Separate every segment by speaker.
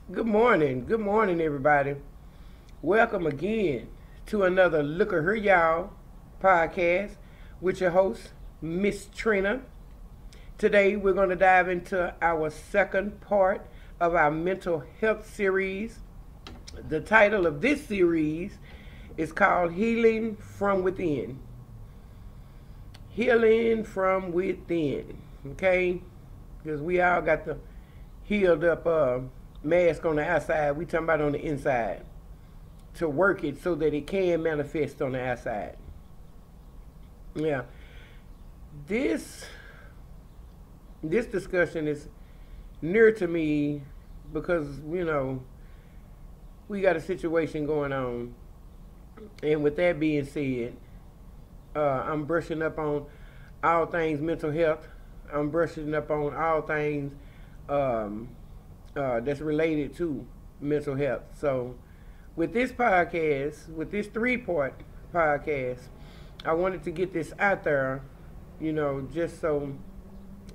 Speaker 1: Good morning, everybody. Welcome again to another Luk'A'Here, y'all podcast with your host, Miss Trina. Today, we're going to dive into our second part of our mental health series. The title of this series is called Healing from Within. Healing from Within. Okay? Because we all got the healed up mask on the outside. We talking about on the inside to work it so that it can manifest on the outside. Yeah, this this discussion is near to me because we got a situation going on, and with that being said, I'm brushing up on all things mental health. I'm brushing up on all things um, that's related to mental health. So, with this podcast, with this three-part podcast, I wanted to get this out there, just so,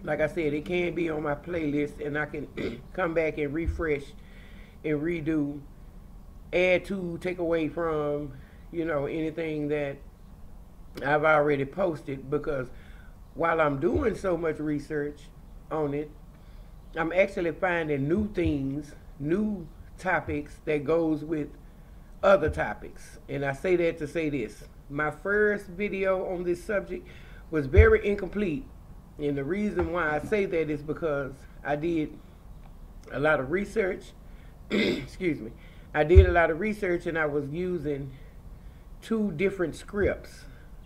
Speaker 1: like I said, it can be on my playlist and I can come back and refresh and redo, add to, take away from, anything that I've already posted, because while I'm doing so much research on it, I'm actually finding new things, new topics that goes with other topics. And I say that to say this. My first video on this subject was very incomplete. And the reason why I say that is because I did a lot of research. Excuse me. I did a lot of research and I was using two different scripts.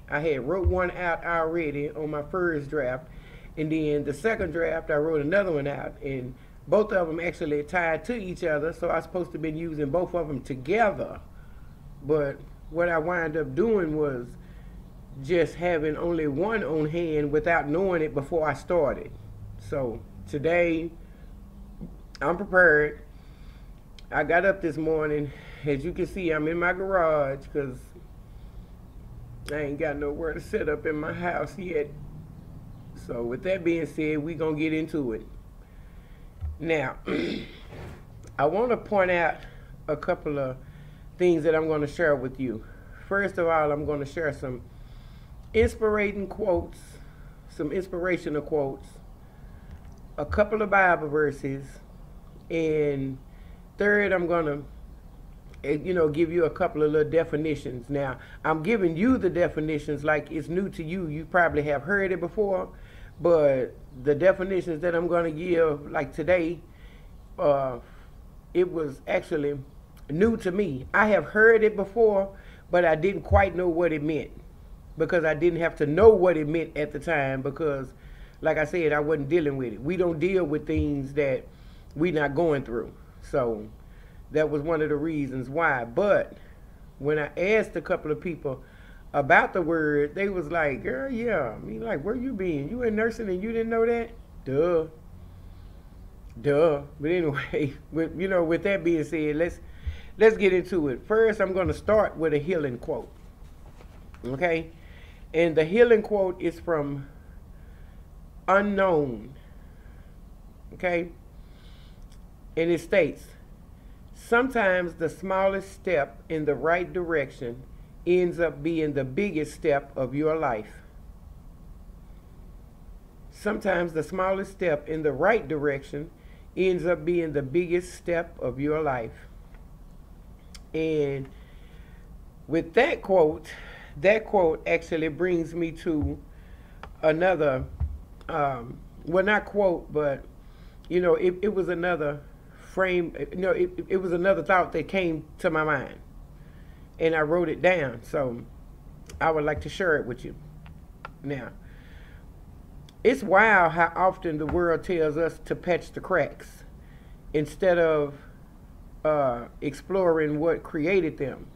Speaker 1: I had wrote one out already on my first draft, and then the second draft I wrote another one out, and both of them actually tied to each other, so I was supposed to have been using both of them together. But what I wound up doing was just having only one on hand without knowing it before I started. So today I'm prepared. I got up this morning. As you can see, I'm in my garage because I ain't got nowhere to set up in my house yet. So with that being said, we're going to get into it. Now, I want to point out a couple of things that I'm going to share with you. First of all, I'm going to share some inspirational quotes, a couple of Bible verses, and third, I'm going to give you a couple of little definitions. Now, I'm giving you the definitions like it's new to you. You probably have heard it before, but the definitions that I'm going to give, like today, it was actually new to me. I have heard it before, but I didn't quite know what it meant because I didn't have to know what it meant at the time because, like I said, I wasn't dealing with it. We don't deal with things that we're not going through. So that was one of the reasons why. But when I asked a couple of people about the word, they was like, girl, yeah. I mean, like, where you been? You in nursing and you didn't know that? Duh. But anyway, with that being said, let's get into it. First, I'm going to start with a healing quote. Okay? And the healing quote is from Unknown. Okay? And it states, sometimes the smallest step in the right direction ends up being the biggest step of your life. Sometimes the smallest step in the right direction ends up being the biggest step of your life. And with that quote actually brings me to another, well, not quote, but, it was another frame, it was another thought that came to my mind. And I wrote it down, so I would like to share it with you. Now, it's wild how often the world tells us to patch the cracks instead of exploring what created them.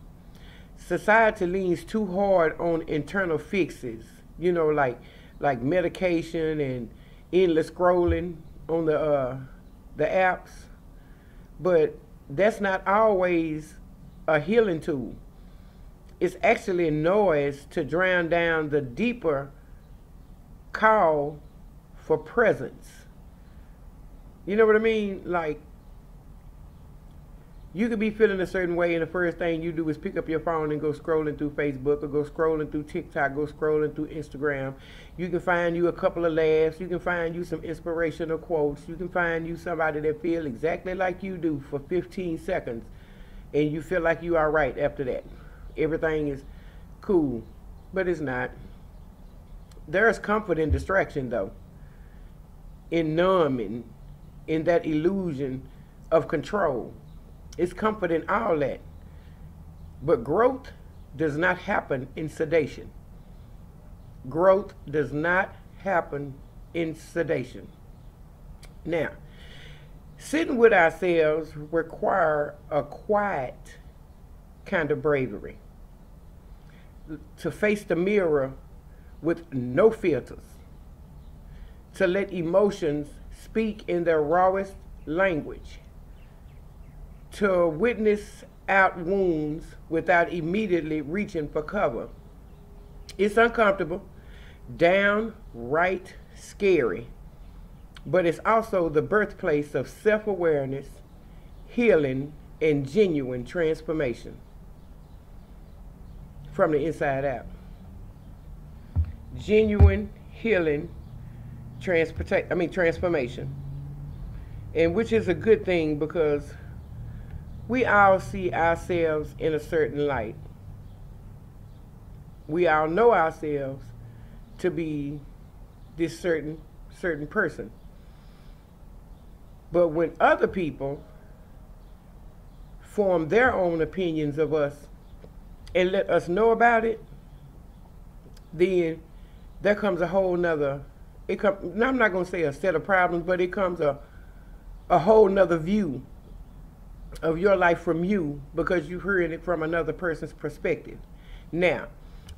Speaker 1: Society leans too hard on internal fixes, like medication and endless scrolling on the apps. But that's not always a healing tool. It's actually a noise to drown down the deeper call for presence. You know what I mean? Like, You could be feeling a certain way, and the first thing you do is pick up your phone and go scrolling through Facebook, or go scrolling through TikTok, go scrolling through Instagram. You can find you a couple of laughs. You can find you some inspirational quotes. You can find you somebody that feel exactly like you do for 15 seconds, and you feel like you are right after that. Everything is cool, but it's not. There's comfort in distraction, though, in numbing, in that illusion of control. It's comfort in all that. But growth does not happen in sedation. Growth does not happen in sedation. Now, sitting with ourselves require a quiet kind of bravery. To face the mirror with no filters. To let emotions speak in their rawest language. To witness out wounds without immediately reaching for cover. It's uncomfortable, downright scary, but it's also the birthplace of self-awareness, healing, and genuine transformation from the inside out. Genuine healing, transformation. And which is a good thing, because we all see ourselves in a certain light. We all know ourselves to be this certain person. But when other people form their own opinions of us and let us know about it, then there comes a whole nother, now I'm not going to say a set of problems, but it comes a whole nother view of your life from you, because you heard it from another person's perspective. Now,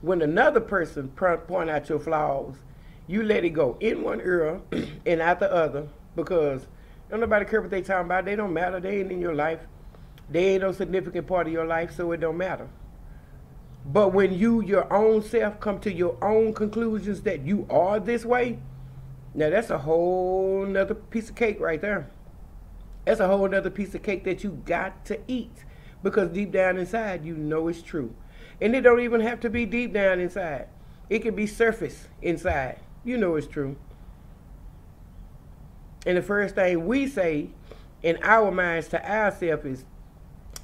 Speaker 1: when another person point out your flaws, you let it go in one ear and out the other, because don't nobody care what they talking about. They don't matter. They ain't in your life. They ain't no significant part of your life, so it don't matter. But when you, your own self, come to your own conclusions that you are this way, now that's a whole nother piece of cake right there. That's a whole nother piece of cake that you got to eat, because deep down inside, you know it's true. And it don't even have to be deep down inside. It can be surface inside. You know it's true. And the first thing we say in our minds to ourselves is,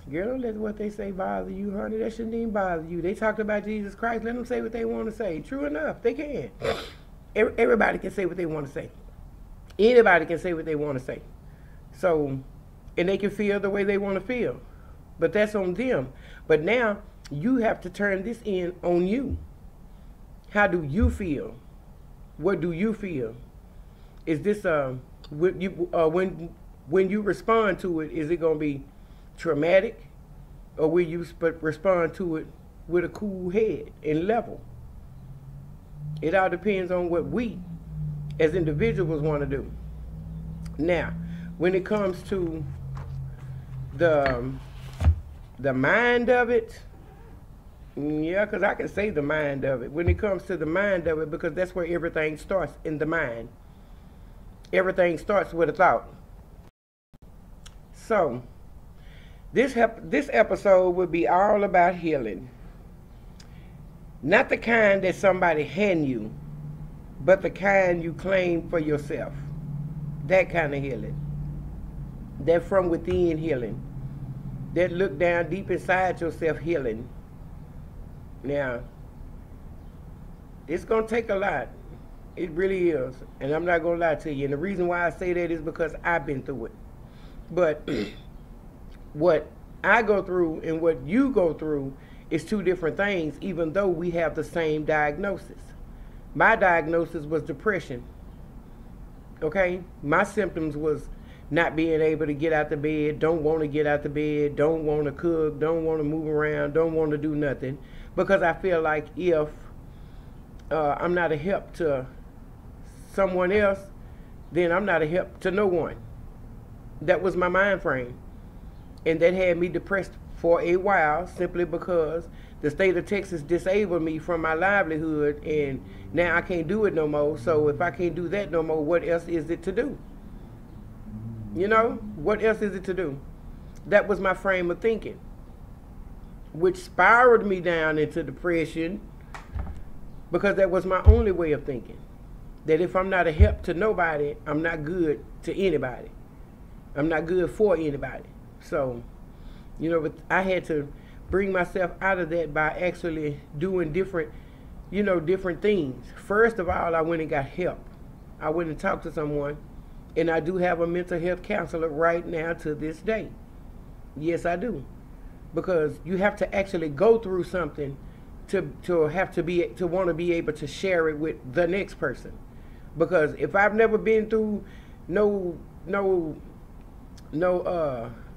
Speaker 1: girl, don't let what they say bother you, honey. That shouldn't even bother you. They talked about Jesus Christ. Let them say what they want to say. True enough, they can. Everybody can say what they want to say. Anybody can say what they want to say. So, and they can feel the way they want to feel. But that's on them. But now, you have to turn this in on you. How do you feel? What do you feel? Is this, when you respond to it, is it going to be traumatic? Or will you respond to it with a cool head and level? It all depends on what we, as individuals, want to do. Now, when it comes to the mind of it, yeah, because I can say the mind of it. When it comes to the mind of it, because that's where everything starts, in the mind. Everything starts with a thought. So, this episode will be all about healing. Not the kind that somebody hand you, but the kind you claim for yourself. That kind of healing. That from within healing. That look down deep inside yourself healing. Now, it's going to take a lot. It really is. And I'm not going to lie to you. And the reason why I say that is because I've been through it. But what I go through and what you go through is two different things, even though we have the same diagnosis. My diagnosis was depression. Okay? My symptoms was not being able to get out the bed, don't want to get out the bed, don't want to cook, don't want to move around, don't want to do nothing. Because I feel like if I'm not a help to someone else, then I'm not a help to no one. That was my mind frame. And that had me depressed for a while, simply because the state of Texas disabled me from my livelihood, and now I can't do it no more. So if I can't do that no more, what else is it to do? You know, what else is it to do? That was my frame of thinking, which spiraled me down into depression, because that was my only way of thinking. That if I'm not a help to nobody, I'm not good to anybody. I'm not good for anybody. So, but I had to bring myself out of that by actually doing different things. First of all, I went and got help. I went and talked to someone, and I do have a mental health counselor right now to this day. Yes, I do. Because you have to actually go through something to want to be able to share it with the next person. Because if I've never been through no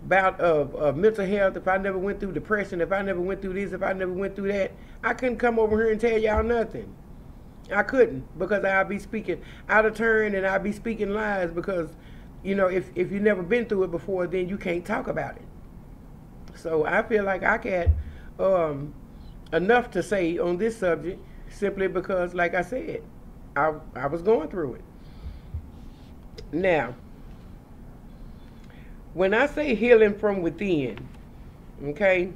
Speaker 1: bout of mental health, if I never went through depression, if I never went through this, if I never went through that, I couldn't come over here and tell y'all nothing. I couldn't, because I'll be speaking out of turn and I'll be speaking lies, because if you've never been through it before, then you can't talk about it. So I feel like I got enough to say on this subject, simply because, like I said, I was going through it. Now, when I say healing from within, okay,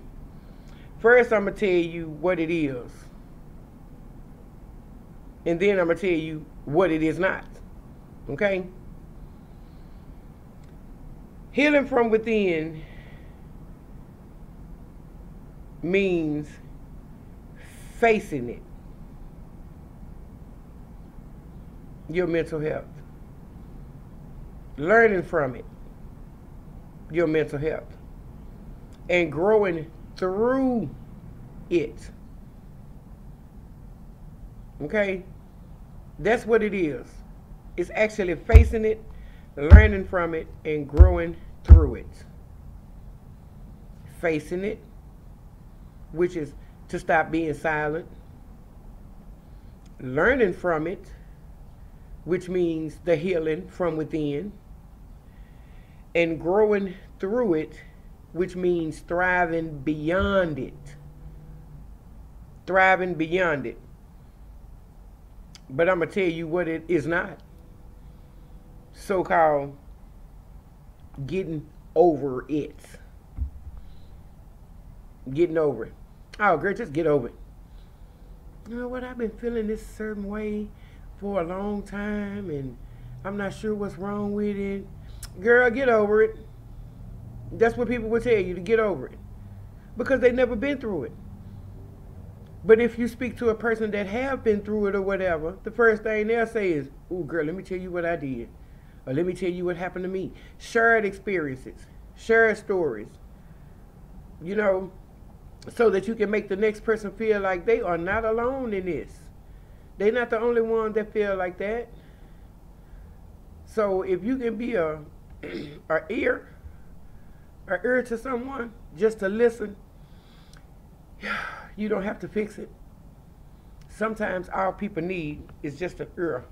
Speaker 1: first I'm going to tell you what it is. And then I'm going to tell you what it is not. Okay? Healing from within means facing it. Your mental health. Learning from it. Your mental health. And growing through it. Okay? That's what it is. It's actually facing it, learning from it, and growing through it. Facing it, which is to stop being silent. Learning from it, which means the healing from within. And growing through it, which means thriving beyond it. Thriving beyond it. But I'm going to tell you what it is not. So-called getting over it. Getting over it. Oh, girl, just get over it. You know what? I've been feeling this certain way for a long time, and I'm not sure what's wrong with it. Girl, get over it. That's what people will tell you, to get over it, because they've never been through it. But if you speak to a person that have been through it or whatever, the first thing they'll say is, "Ooh, girl, let me tell you what I did. Or let me tell you what happened to me." Shared experiences, shared stories, so that you can make the next person feel like they are not alone in this. They're not the only one that feel like that. So if you can be a ear to someone, just to listen, you don't have to fix it. Sometimes all people need is just an ear.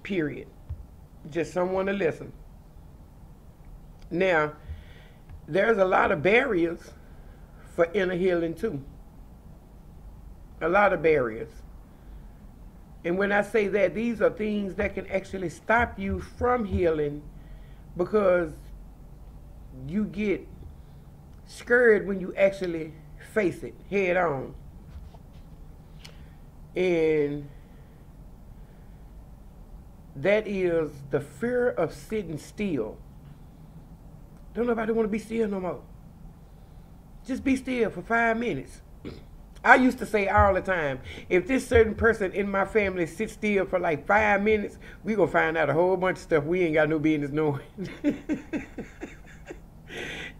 Speaker 1: Period. Just someone to listen. Now, there's a lot of barriers for inner healing too. A lot of barriers. And when I say that, these are things that can actually stop you from healing, because you get scared when you actually face it head on. And that is the fear of sitting still. Don't nobody want to be still no more. Just be still for 5 minutes. I used to say all the time, if this certain person in my family sits still for like 5 minutes, we gonna find out a whole bunch of stuff we ain't got no business knowing.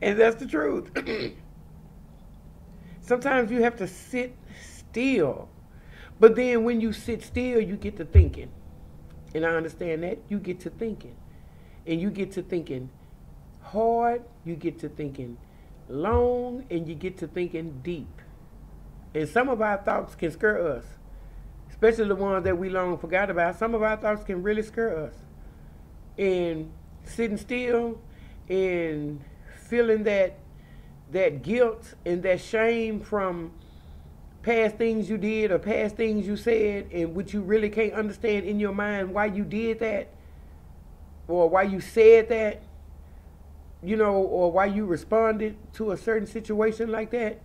Speaker 1: And that's the truth. Sometimes you have to sit still. But then when you sit still, you get to thinking. And I understand that. You get to thinking. And you get to thinking hard, you get to thinking long, and you get to thinking deep. And some of our thoughts can scare us, especially the ones that we long forgot about. Some of our thoughts can really scare us. And sitting still and feeling that guilt and that shame from past things you did or past things you said, and which you really can't understand in your mind why you did that or why you said that, you know, or why you responded to a certain situation like that,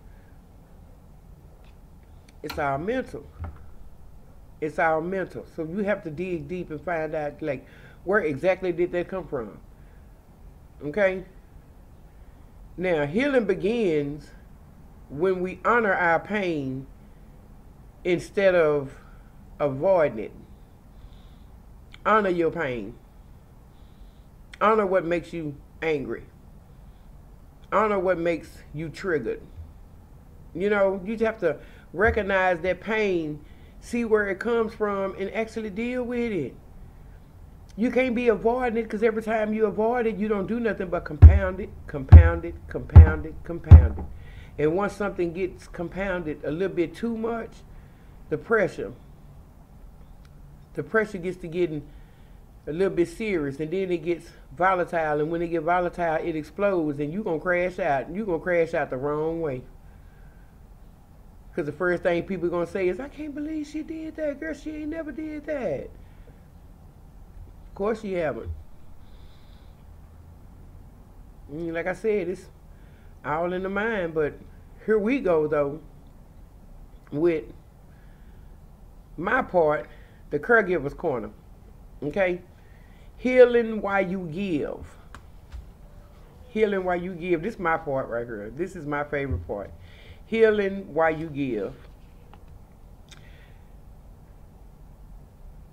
Speaker 1: it's our mental. It's our mental. So you have to dig deep and find out, like, where exactly did that come from? Okay? Now, healing begins when we honor our pain instead of avoiding it. Honor your pain. Honor what makes you angry. Honor what makes you triggered. You know, you have to recognize that pain, see where it comes from, and actually deal with it. You can't be avoiding it, because every time you avoid it, you don't do nothing but compound it, compound it, compound it, compound it. And once something gets compounded a little bit too much, the pressure gets to getting a little bit serious, and then it gets volatile, and when it gets volatile, it explodes, and you're going to crash out. You're going to crash out the wrong way. Because the first thing people are going to say is, I can't believe she did that. Girl, she ain't never did that. Of course she haven't. Like I said, it's all in the mind. But here we go, though, with my part, the caregiver's corner. Okay? Healing while you give. Healing while you give. This is my part right here. This is my favorite part. Healing while you give.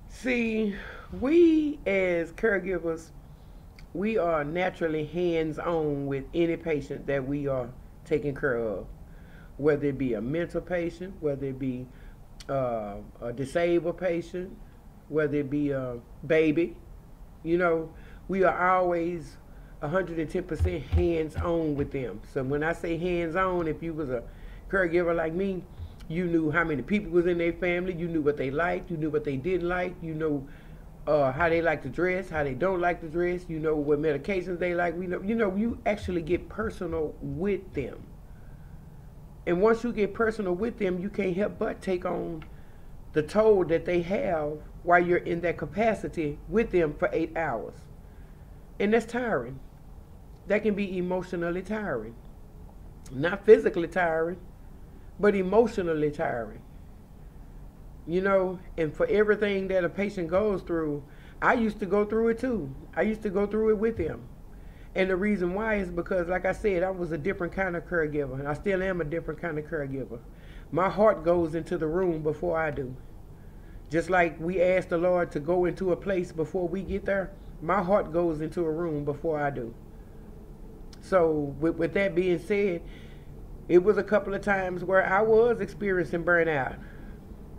Speaker 1: See, we as caregivers, we are naturally hands-on with any patient that we are taking care of. Whether it be a mental patient, whether it be a disabled patient, whether it be a baby. You know, we are always 110% hands-on with them. So when I say hands-on, if you was a caregiver like me, you knew how many people was in their family, you knew what they liked, you knew what they didn't like, you know how they like to dress, how they don't like to dress, you know what medications they like. You actually get personal with them. And once you get personal with them, you can't help but take on the toll that they have while you're in that capacity with them for 8 hours. And that's tiring. That can be emotionally tiring. Not physically tiring, but emotionally tiring. You know, and for everything that a patient goes through, I used to go through it too. I used to go through it with them. And the reason why is because, like I said, I was a different kind of caregiver, and I still am a different kind of caregiver. My heart goes into the room before I do. Just like we ask the Lord to go into a place before we get there, my heart goes into a room before I do. So with that being said, it was a couple of times where I was experiencing burnout.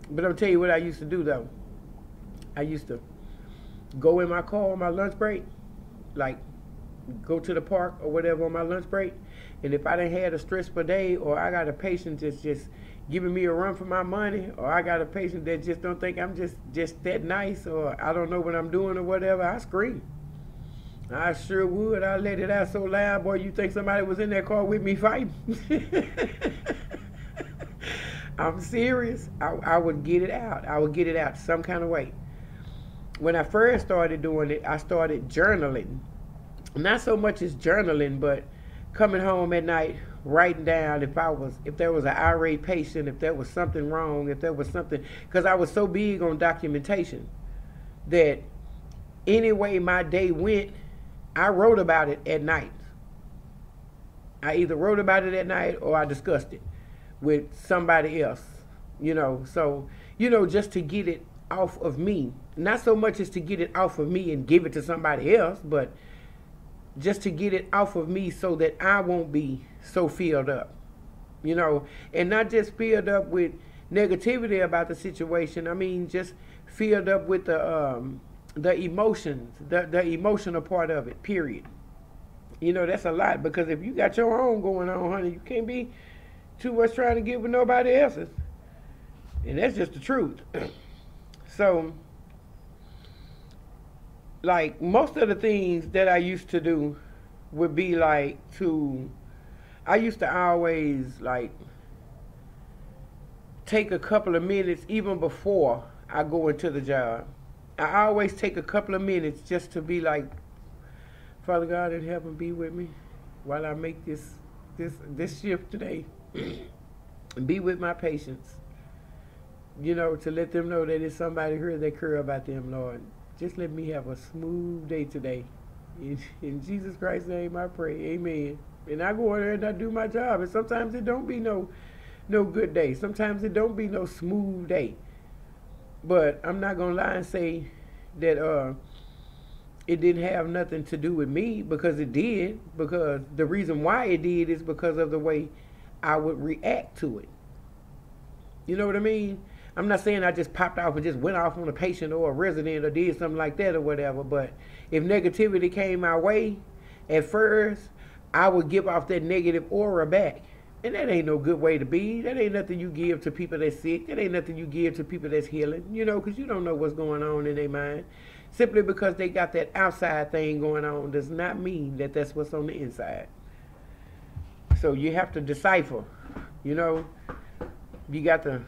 Speaker 1: But I'll tell you what I used to do, though. I used to go in my car on my lunch break, like go to the park or whatever on my lunch break. And if I done had a stressful day, or I got a patient that's just giving me a run for my money, or I got a patient that just don't think I'm just that nice, or I don't know what I'm doing or whatever, I scream. I sure would. I let it out so loud, boy, you think somebody was in that car with me fighting. I'm serious. I would get it out. I would get it out some kind of way. When I first started doing it, I started journaling. Not so much as journaling, but coming home at night, writing down if there was an irate patient, if there was something wrong, if there was something, because I was so big on documentation that any way my day went, I wrote about it at night. I either wrote about it at night or I discussed it with somebody else, so, just to get it off of me. Not so much as to get it off of me and give it to somebody else, but just to get it off of me so that I won't be so filled up, and not just filled up with negativity about the situation. I mean, just filled up with the emotions, the emotional part of it, period. That's a lot, because if you got your own going on, honey, you can't be too much trying to get with nobody else's. And that's just the truth. So, like, most of the things that I used to do would be like I used to always, like, take a couple of minutes even before I go into the job. I always take a couple of minutes just to be like, Father God in heaven, be with me while I make this shift today. Be with my patients, to let them know that it's somebody here that care about them, Lord. Just let me have a smooth day today. In Jesus Christ's name I pray, amen. And I go in there and I do my job, and sometimes it don't be no good day. Sometimes it don't be no smooth day. But I'm not going to lie and say that it didn't have nothing to do with me, because it did. Because the reason why it did is because of the way I would react to it. You know what I mean? I'm not saying I just popped off and just went off on a patient or a resident or did something like that or whatever. But if negativity came my way, at first, I would give off that negative aura back. And that ain't no good way to be. That ain't nothing you give to people that's sick. That ain't nothing you give to people that's healing, because you don't know what's going on in their mind. Simply because they got that outside thing going on does not mean that that's what's on the inside. So you have to decipher, you got to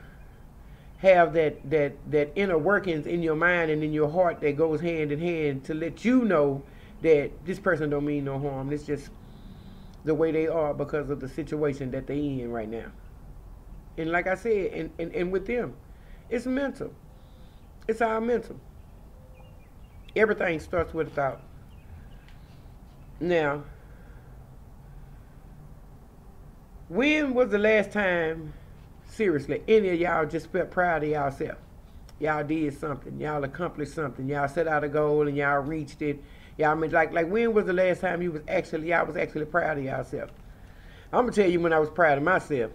Speaker 1: have that inner workings in your mind and in your heart that goes hand in hand to let you know that this person don't mean no harm. It's just the way they are because of the situation that they in right now. And like I said, and with them, it's mental. It's our mental. Everything starts with a thought. Now, when was the last time, seriously, any of y'all just felt proud of y'allself? Y'all did something. Y'all accomplished something. Y'all set out a goal and y'all reached it. Y'all mean, like when was the last time y'all was actually proud of yourself? I'm gonna tell you when I was proud of myself.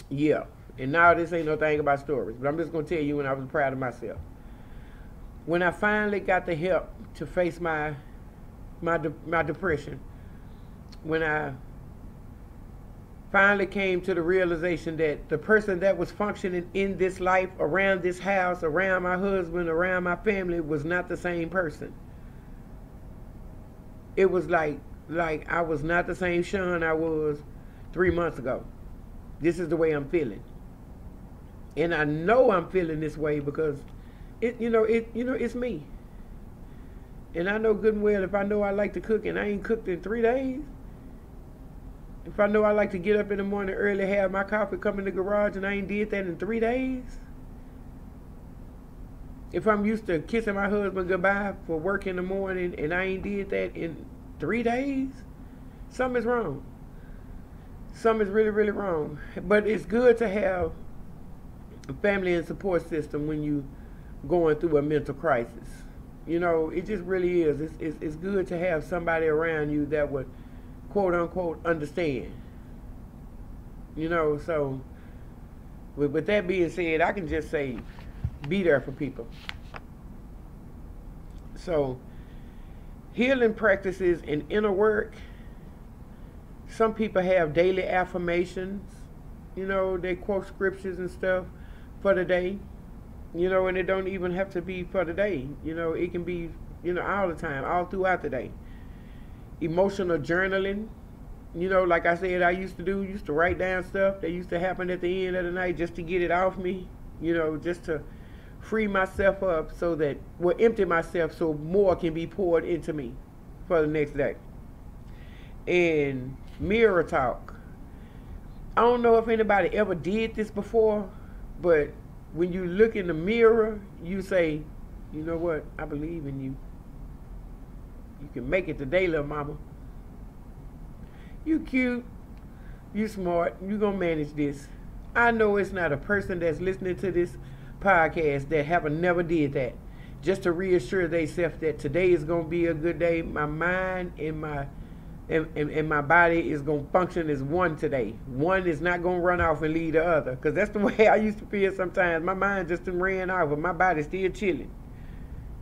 Speaker 1: Yeah. And now this ain't no thing about stories, but I'm just gonna tell you when I was proud of myself. When I finally got the help to face my depression, when I finally came to the realization that the person that was functioning in this life, around this house, around my husband, around my family, was not the same person. It was like I was not the same Sean I was 3 months ago. This is the way I'm feeling. And I know I'm feeling this way because it's me. And I know good and well, if I know I like to cook and I ain't cooked in 3 days, if I know I like to get up in the morning early, have my coffee, come in the garage, and I ain't did that in 3 days, if I'm used to kissing my husband goodbye for work in the morning and I ain't did that in 3 days, something's wrong. Something's really, really wrong. But it's good to have a family and support system when you going through a mental crisis. It just really is. It's good to have somebody around you that would, quote unquote, understand. So with that being said, I can just say, be there for people. So, healing practices and inner work. Some people have daily affirmations. They quote scriptures and stuff for the day. And it don't even have to be for the day. It can be, all the time, all throughout the day. Emotional journaling. Like I said, I used to write down stuff that used to happen at the end of the night just to get it off me. Just to free myself up empty myself so more can be poured into me for the next day. And mirror talk. I don't know if anybody ever did this before, but when you look in the mirror, you say, you know what, I believe in you. You can make it today, little mama. You cute, you smart, you gonna manage this. I know it's not a person that's listening to this podcast that haven't never did that, just to reassure themselves that today is going to be a good day. My mind and my body is going to function as one today. One is not going to run off and leave the other, because that's the way I used to feel sometimes. My mind just ran off, but my body's still chilling.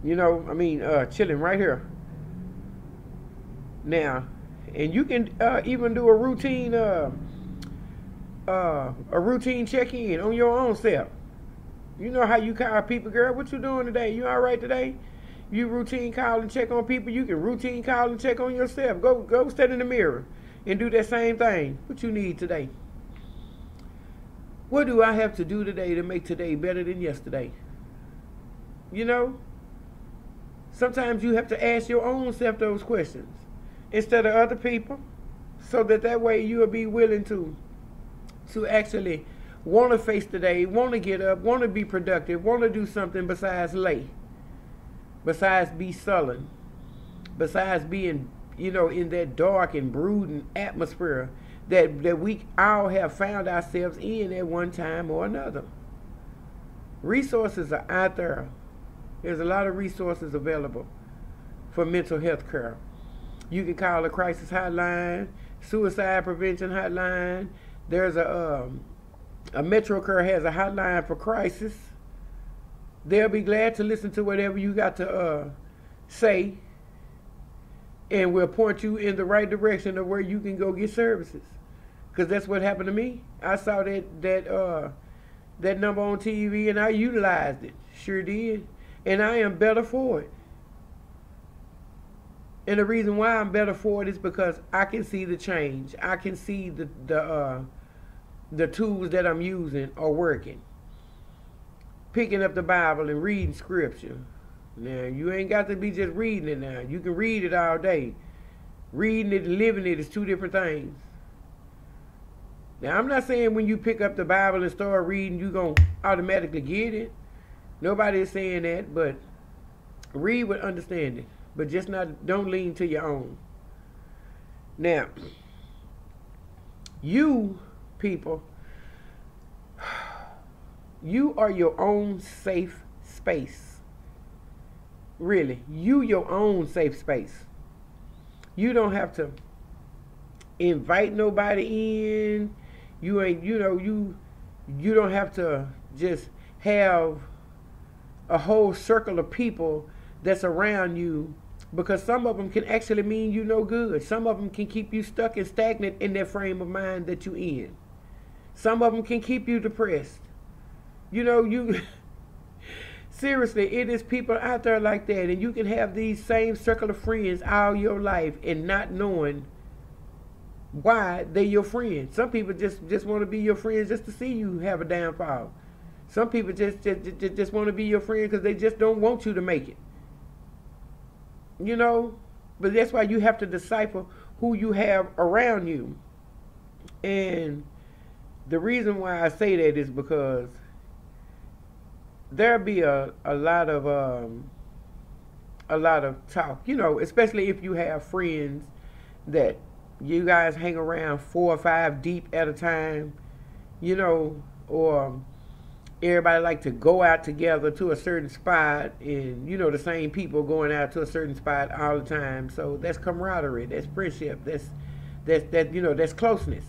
Speaker 1: Chilling right here. Now, and you can even do a routine check-in on your own self. You know how you call people, girl, what you doing today? You all right today? You routine call and check on people. You can routine call and check on yourself. Go stand in the mirror and do that same thing. What you need today? What do I have to do today to make today better than yesterday? Sometimes you have to ask your own self those questions. instead of other people, so that way you'll be willing to actually want to face the day, want to get up, want to be productive, want to do something besides lay, besides be sullen, besides being, in that dark and brooding atmosphere that we all have found ourselves in at one time or another. Resources are out there. There's a lot of resources available for mental health care. You can call a crisis hotline, suicide prevention hotline. There's a MetroCare has a hotline for crisis. They'll be glad to listen to whatever you got to say, and will point you in the right direction of where you can go get services. Because that's what happened to me. I saw that number on TV and I utilized it. Sure did. And I am better for it. And the reason why I'm better for it is because I can see the change. I can see the tools that I'm using are working. Picking up the Bible and reading scripture. Now, you ain't got to be just reading it now. You can read it all day. Reading it and living it is two different things. Now, I'm not saying when you pick up the Bible and start reading, you're going to automatically get it. Nobody is saying that, but read with understanding. But just don't lean to your own. Now, you people, you are your own safe space. Really, your own safe space. You don't have to invite nobody in. You don't have to just have a whole circle of people that's around you, because some of them can actually mean you no good. Some of them can keep you stuck and stagnant in that frame of mind that you in. Some of them can keep you depressed. Seriously, it is people out there like that, and you can have these same circle of friends all your life and not knowing why they're your friends. Some people just want to be your friends just to see you have a downfall. Some people just want to be your friend because they just don't want you to make it. But that's why you have to decipher who you have around you. And the reason why I say that is because there'll be a lot of talk, especially if you have friends that you guys hang around 4 or 5 deep at a time, or everybody like to go out together to a certain spot, and the same people going out to a certain spot all the time. So that's camaraderie, that's friendship, that's closeness,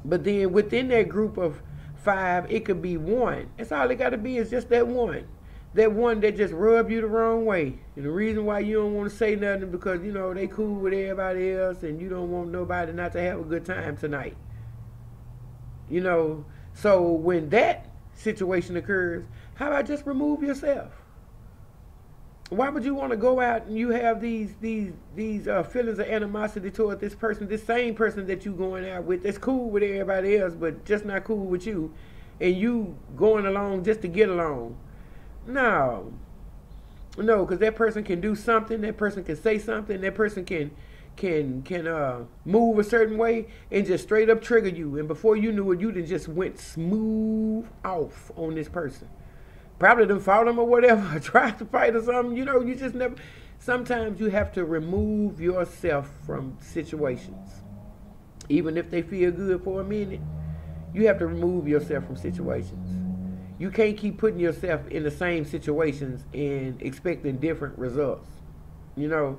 Speaker 1: But then within that group of 5, it could be one. That's all it got to be, is just that one. That one that just rub you the wrong way. And the reason why you don't want to say nothing is because, they cool with everybody else, and you don't want nobody not to have a good time tonight. So when that situation occurs, how about just remove yourself? Why would you want to go out and you have these feelings of animosity toward this person, this same person that you going out with, that's cool with everybody else, but just not cool with you, and you going along just to get along? No, because that person can do something, that person can say something, that person can move a certain way and just straight up trigger you, and before you knew it, you done just went smooth off on this person. Probably done fought him or whatever, tried to fight or something. You just never. Sometimes you have to remove yourself from situations, even if they feel good for a minute. You have to remove yourself from situations. You can't keep putting yourself in the same situations and expecting different results. That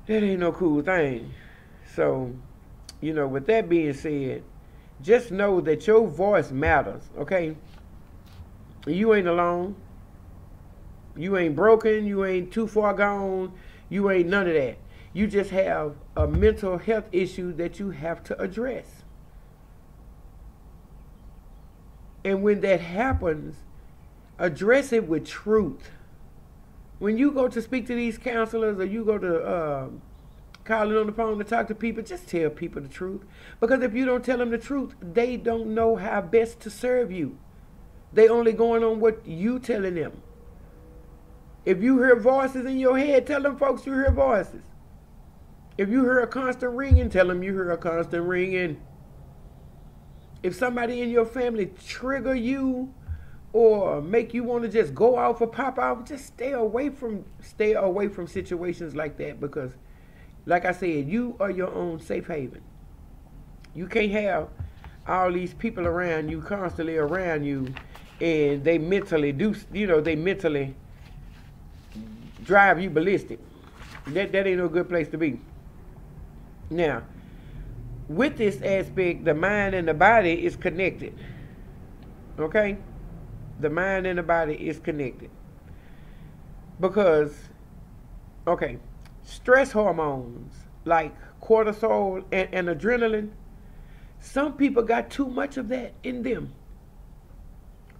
Speaker 1: ain't no cool thing. So, with that being said, just know that your voice matters, okay? You ain't alone. You ain't broken. You ain't too far gone. You ain't none of that. You just have a mental health issue that you have to address. And when that happens, address it with truth. When you go to speak to these counselors, or you go to calling on the phone to talk to people, just tell people the truth. Because if you don't tell them the truth, they don't know how best to serve you. They only going on what you telling them. If you hear voices in your head, tell them folks you hear voices. If you hear a constant ringing, tell them you hear a constant ringing. If somebody in your family trigger you or make you want to just go off or pop out, just stay away from situations like that, because like I said, you are your own safe haven. You can't have all these people around you, constantly around you, and they mentally drive you ballistic. That ain't no good place to be. Now, with this aspect, the mind and the body is connected. Okay? The mind and the body is connected. Because, okay, stress hormones like cortisol and adrenaline, some people got too much of that in them.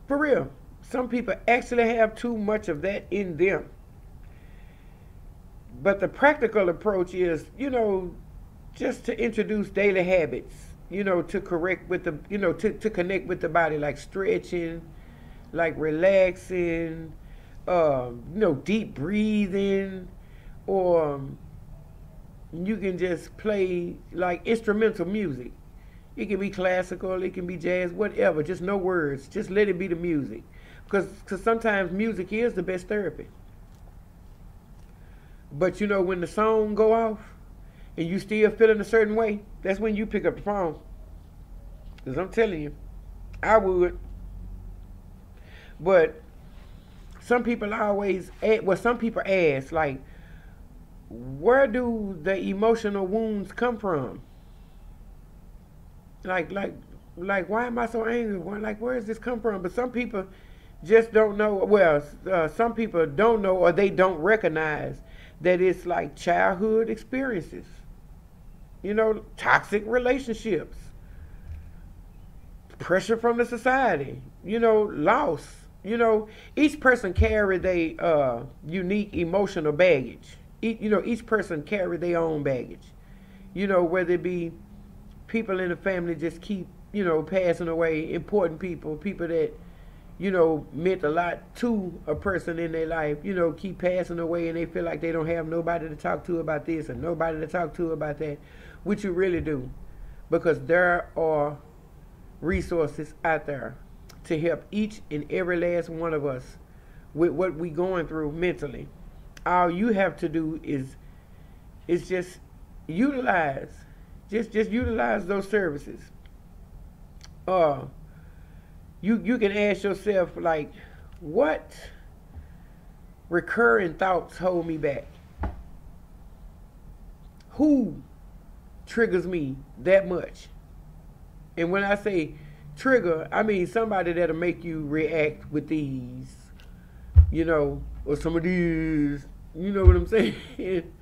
Speaker 1: For real. Some people actually have too much of that in them. But the practical approach is, just to introduce daily habits, to correct with the, to connect with the body, like stretching, like relaxing, deep breathing, or you can just play like instrumental music. It can be classical, it can be jazz, whatever, just no words. Just let it be the music. Because sometimes music is the best therapy. But when the song go off and you still feeling a certain way, that's when you pick up the phone. Because I'm telling you, I would. But some people ask, like, where do the emotional wounds come from? Like, why am I so angry? Like, where does this come from? But some people just don't know. Well, some people don't know, or they don't recognize that it's like childhood experiences. Toxic relationships, pressure from the society, loss. Each person carry their unique emotional baggage. Each person carry their own baggage. Whether it be people in the family just keep, passing away, important people that, meant a lot to a person in their life, keep passing away, and they feel like they don't have nobody to talk to about this and nobody to talk to about that, which you really do, because there are resources out there to help each and every last one of us with what we going through mentally. All you have to do is just utilize those services. You can ask yourself, like, what recurring thoughts hold me back? Who triggers me that much? And when I say trigger, I mean somebody that'll make you react with these, or some of these, you know what I'm saying?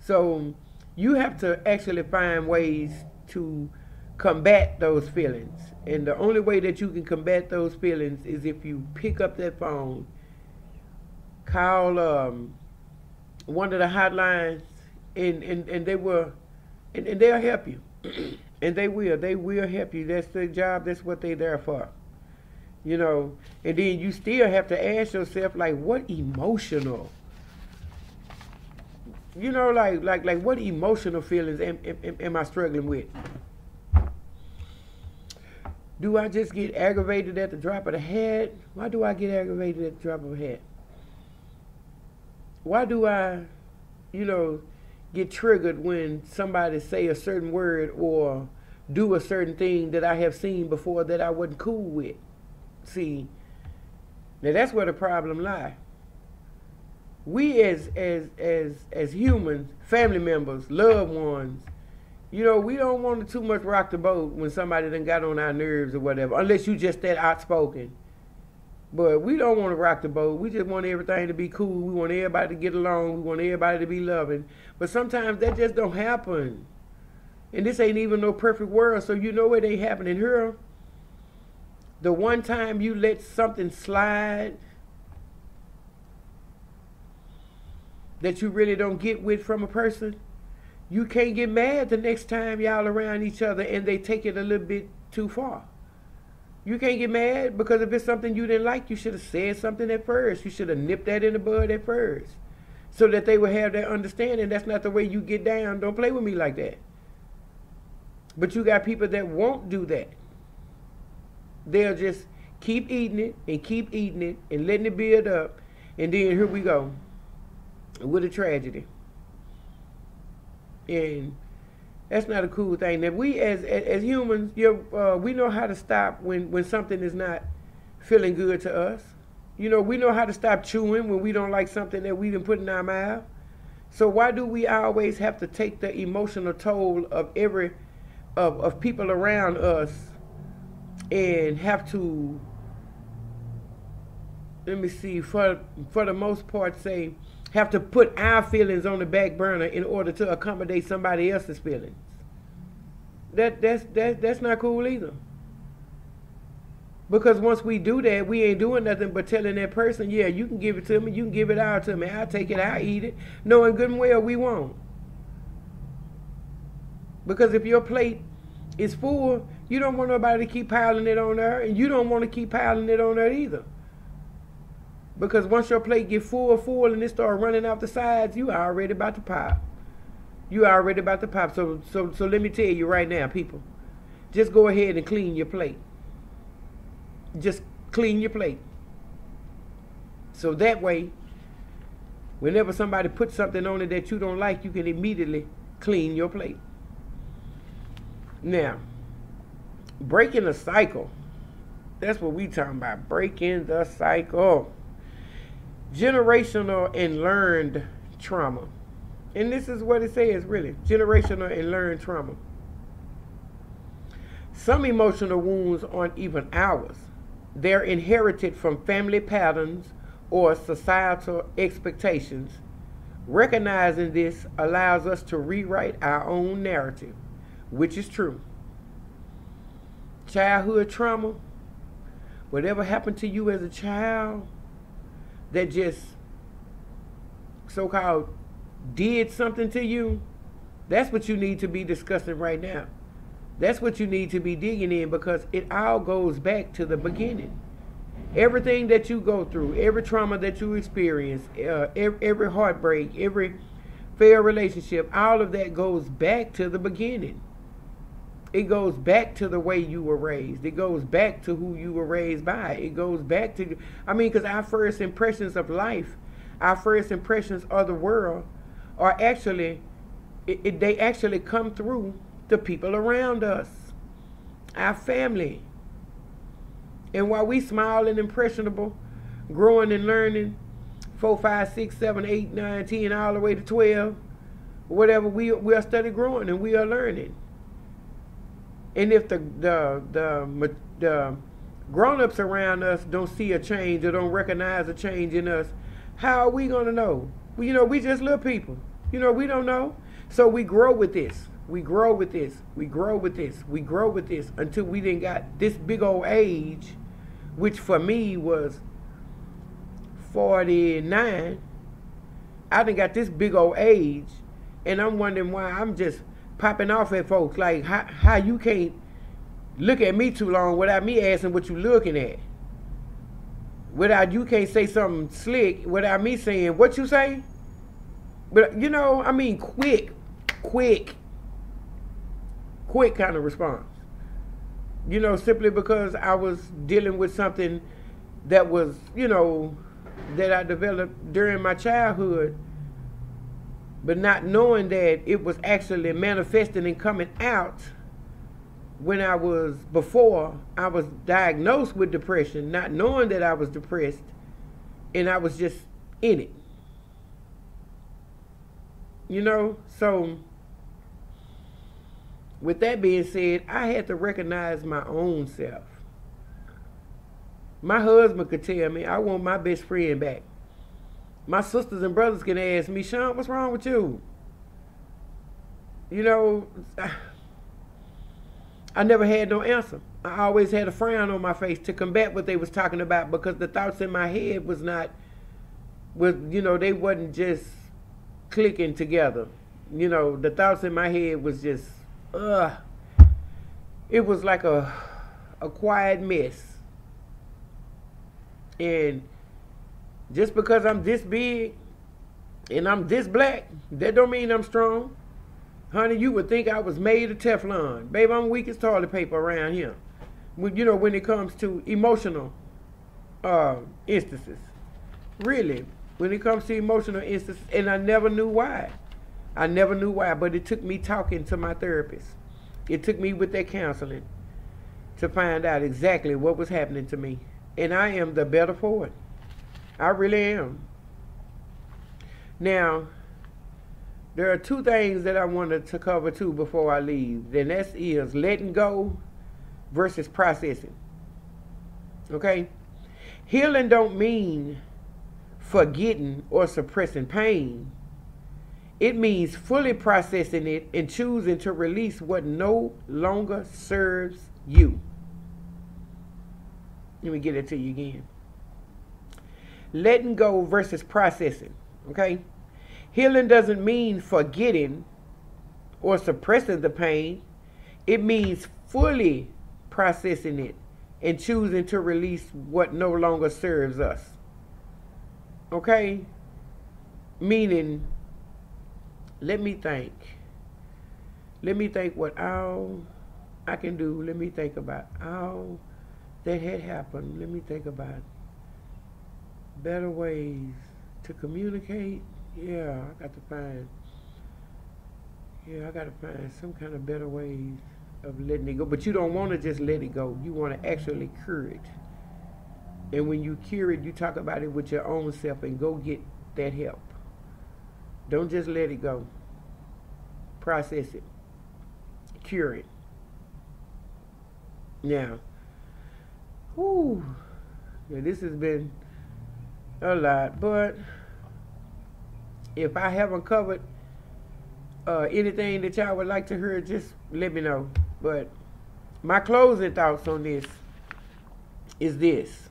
Speaker 1: So you have to actually find ways to combat those feelings. And the only way that you can combat those feelings is if you pick up that phone, call one of the hotlines, and they'll help you. And they will help you. That's their job. That's what they're there for. And then you still have to ask yourself, like, what emotional, like what emotional feelings am I struggling with? Do I just get aggravated at the drop of the hat? Why do I get aggravated at the drop of a hat? Why do I, get triggered when somebody say a certain word or do a certain thing that I have seen before that I wasn't cool with? See, now that's where the problem lies. We as humans, family members, loved ones, we don't want to too much rock the boat when somebody done got on our nerves or whatever, unless you just that outspoken. But we don't want to rock the boat. We just want everything to be cool. We want everybody to get along. We want everybody to be loving. But sometimes that just don't happen. And this ain't even no perfect world, so it ain't happening here. The one time you let something slide that you really don't get with from a person, you can't get mad the next time y'all around each other and they take it a little bit too far. You can't get mad because if it's something you didn't like, you should have said something at first. You should have nipped that in the bud at first so that they would have that understanding. That's not the way you get down. Don't play with me like that. But you got people that won't do that. They'll just keep eating it and letting it build up. And then here we go with a tragedy. And that's not a cool thing. That we as humans, we know how to stop when something is not feeling good to us. We know how to stop chewing when we don't like something that we done put in our mouth. So why do we always have to take the emotional toll of of people around us and have to, let me see, for the most part, say, have to put our feelings on the back burner in order to accommodate somebody else's feelings? That's not cool either. Because once we do that, we ain't doing nothing but telling that person, yeah, you can give it to me, you can give it out to me, I'll take it, I'll eat it, knowing good and well we won't. Because if your plate is full, you don't want nobody to keep piling it on there, and you don't want to keep piling it on there either. Because once your plate get full, and it start running off the sides, you are already about to pop. You are already about to pop. So let me tell you right now, people, just go ahead and clean your plate. Just clean your plate. So that way, whenever somebody puts something on it that you don't like, you can immediately clean your plate. Now, breaking the cycle. That's what we talking about. Breaking the cycle. Generational and learned trauma. And this is what it says, really. Generational and learned trauma. Some emotional wounds aren't even ours. They're inherited from family patterns or societal expectations. Recognizing this allows us to rewrite our own narrative, which is true. Childhood trauma, whatever happened to you as a child that just so-called did something to you, that's what you need to be discussing right now. That's what you need to be digging in, because it all goes back to the beginning. Everything that you go through, every trauma that you experience, every heartbreak, every failed relationship, all of that goes back to the beginning. It goes back to the way you were raised. It goes back to who you were raised by. It goes back to, because our first impressions of life, our first impressions of the world are actually, they actually come through the people around us, our family. And while we small and impressionable, growing and learning, 4, 5, 6, 7, 8, 9, 10, all the way to 12, whatever, we are study growing and we are learning. And if the grown-ups around us don't see a change or don't recognize a change in us, how are we going to know? We just little people. We don't know. So we grow with this. We grow with this. We grow with this. We grow with this until we done got this big old age, which for me was 49. I done got this big old age, and I'm wondering why I'm just popping off at folks. Like, how you can't look at me too long without me asking what you looking at. Without, you can't say something slick without me saying, what you say? But, quick kind of response. Simply because I was dealing with something that was, that I developed during my childhood, but not knowing that it was actually manifesting and coming out before I was diagnosed with depression, not knowing that I was depressed, and I was just in it. So with that being said, I had to recognize my own self. My husband could tell me, I want my best friend back. My sisters and brothers can ask me, Sean, what's wrong with you? I never had no answer. I always had a frown on my face to combat what they was talking about, because the thoughts in my head they wasn't just clicking together. The thoughts in my head was just, it was like a a quiet mess. And just because I'm this big and I'm this black, that don't mean I'm strong. Honey, you would think I was made of Teflon. Babe, I'm weak as toilet paper around here. When it comes to emotional instances. Really, when it comes to emotional instances, and I never knew why. But it took me talking to my therapist. It took me with that counseling to find out exactly what was happening to me. And I am the better for it. I really am. Now, there are two things that I wanted to cover too before I leave. And that is letting go versus processing. Okay? Healing don't mean forgetting or suppressing pain. It means fully processing it and choosing to release what no longer serves you. Let me get it to you again. Letting go versus processing. Okay? Healing doesn't mean forgetting or suppressing the pain. It means fully processing it and choosing to release what no longer serves us. Okay? Meaning, let me think what all I can do. Let me think about all that had happened. Let me think about better ways to communicate. I got to find some kind of better ways of letting it go. But you don't want to just let it go. You want to actually cure it. And when you cure it, you talk about it with your own self and go get that help. Don't just let it go. Process it. Cure it. Now, this has been a lot, but if I haven't covered anything that y'all would like to hear, just let me know. But my closing thoughts on this is this.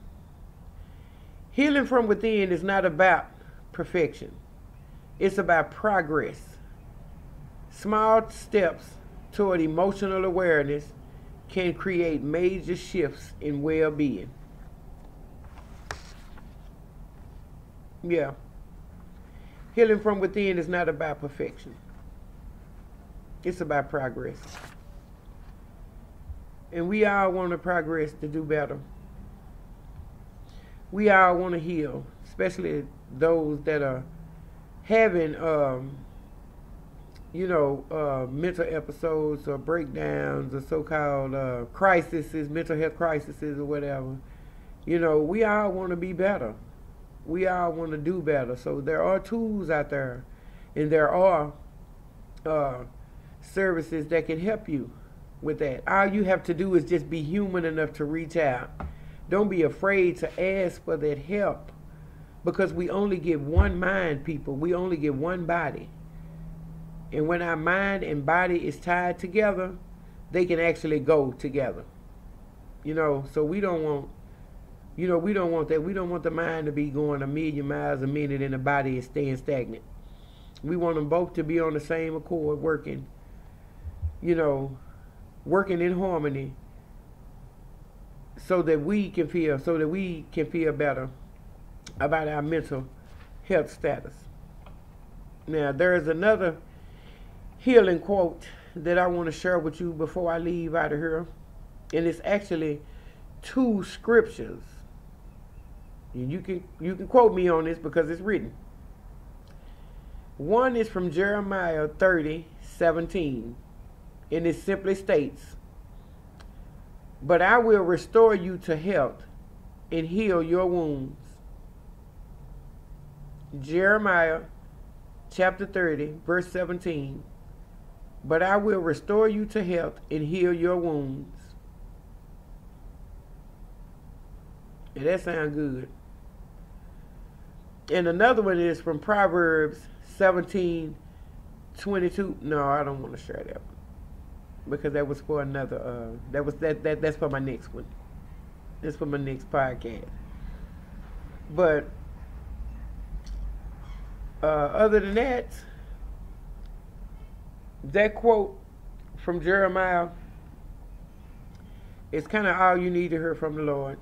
Speaker 1: Healing from within is not about perfection. It's about progress. Small steps toward emotional awareness can create major shifts in well-being. Yeah. Healing from within is not about perfection. It's about progress. And we all want to progress to do better. We all want to heal, especially those that are having, mental episodes or breakdowns or so-called crises, mental health crises or whatever. We all want to be better. We all want to do better. So there are tools out there, and there are services that can help you with that. All you have to do is just be human enough to reach out. Don't be afraid to ask for that help, because we only get one mind, people. We only get one body. And when our mind and body is tied together, they can actually go together. So we don't want, we don't want that. We don't want the mind to be going 1,000,000 miles a minute and the body is staying stagnant. We want them both to be on the same accord, working in harmony, so that we can feel better about our mental health status. Now, there is another healing quote that I want to share with you before I leave out of here. And it's actually 2 scriptures. And you can quote me on this because it's written. One is from Jeremiah 30:17. And it simply states, "But I will restore you to health and heal your wounds." Jeremiah chapter 30, verse 17. "But I will restore you to health and heal your wounds." And that sounds good. And another one is from Proverbs 17:22. No, I don't want to share that one, because that was for another. That's for my next one. That's for my next podcast. But other than that quote from Jeremiah It's kind of all you need to hear from the Lord.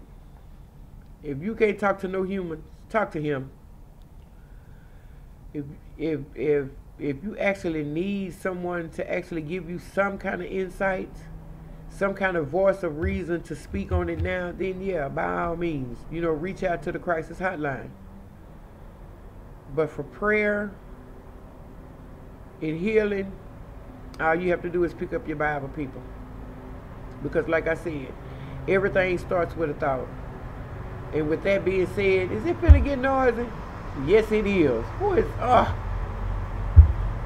Speaker 1: If you can't talk to no human, talk to Him. If if if if you actually need someone to actually give you some kind of insight, some kind of voice of reason to speak on it now, then yeah, by all means, reach out to the crisis hotline. But for prayer and healing, all you have to do is pick up your Bible, people. Because like I said, everything starts with a thought. And with that being said, is it finna get noisy? Yes, it is. I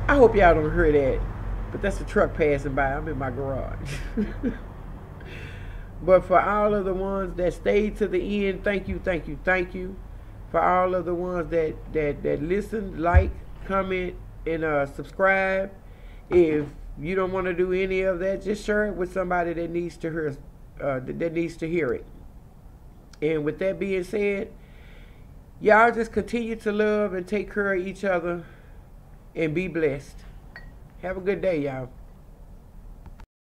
Speaker 1: hope y'all don't hear that. But that's a truck passing by. I'm in my garage. But for all of the ones that stayed to the end, thank you, thank you, thank you. For all of the ones that listen, like, comment, and subscribe. If you don't want to do any of that, just share it with somebody that needs to hear it. And with that being said, y'all just continue to love and take care of each other and be blessed. Have a good day, y'all.